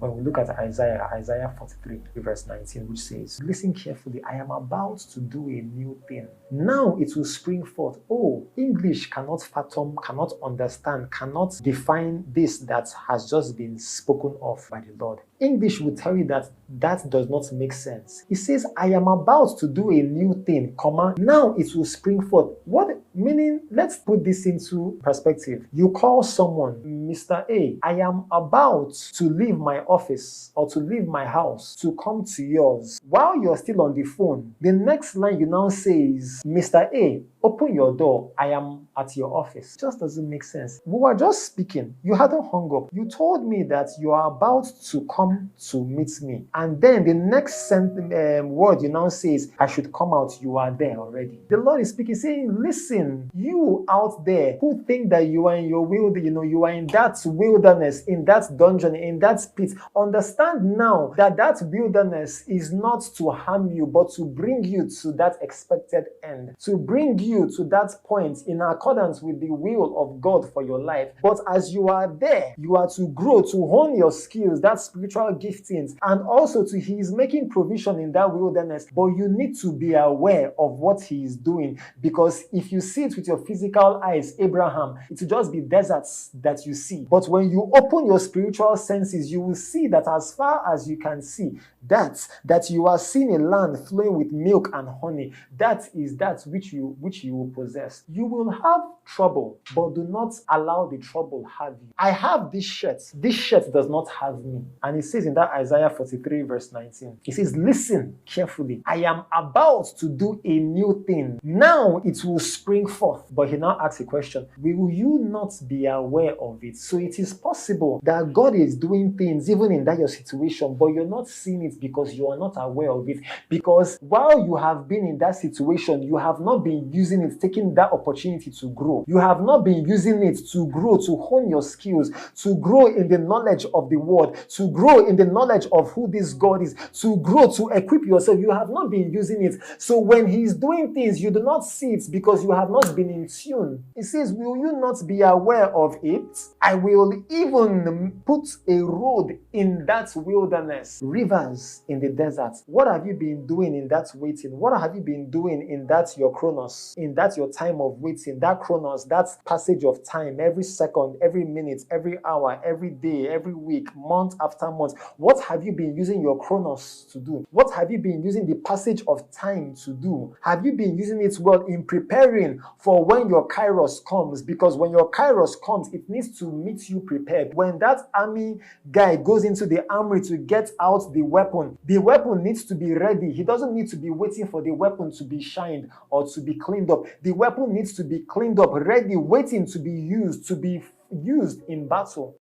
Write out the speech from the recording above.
When we look at Isaiah 43, verse 19, which says, listen carefully, I am about to do a new thing. Now it will spring forth. Oh, English cannot fathom, cannot understand, cannot define this that has just been spoken of by the Lord. English will tell you that that does not make sense. He says, I am about to do a new thing, comma, now it will spring forth. What meaning? Let's put this into perspective. You call someone, Mr. A, I am about to leave my office or to leave my house to come to yours. While you're still on the phone, the next line you now say is, Mr. A, open your door. I am at your office. It just doesn't make sense. We were just speaking. You hadn't hung up. You told me that you are about to come to meet me. And then the next word you now say is, I should come out. You are there already. The Lord is speaking, saying, listen, you out there who think that you are in your wilderness, you are in that wilderness, in that dungeon, in that pit, understand now that that wilderness is not to harm you, but to bring you to that expected end, to bring you to that point in accordance with the will of God for your life. But as you are there, you are to grow, to hone your skills, that spiritual giftings, and also He is making provision in that wilderness. But you need to be aware of what He is doing, because if you see it with your physical eyes, Abraham, it will just be deserts that you see. But when you open your spiritual senses, you will see that as far as you can see, that you are seeing a land flowing with milk and honey. That is that which you will possess. You will have trouble, but do not allow the trouble have you. I have this shirt. This shirt does not have me. And it says in that Isaiah 43 verse 19, it says, listen carefully. I am about to do a new thing. Now it will spring forth. But he now asks a question. Will you not be aware of it? So it is possible that God is doing things even in that your situation, but you're not seeing it because you are not aware of it. Because while you have been in that situation, you have not been using it, taking that opportunity to grow. You have not been using it to grow, to hone your skills, to grow in the knowledge of the word, to grow in the knowledge of who this God is, to grow, to equip yourself. You have not been using it. So when He's doing things, you do not see it because you have not been in tune. He says, will you not be aware of it? I will even put a road in that wilderness, rivers in the desert. What have you been doing in that waiting? What have you been doing in that your chronos, in that your time of waiting, that chronos, that passage of time, every second, every minute, every hour, every day, every week, month after month? What have you been using your chronos to do? What have you been using the passage of time to do? Have you been using it well in preparing for when your kairos comes? Because when your kairos comes, it needs to meet you prepared. When that army guy goes into the armory to get out the weapon needs to be ready. He doesn't need to be waiting for the weapon to be shined or to be cleaned up. The weapon needs to be cleaned up, ready, waiting to be used in battle.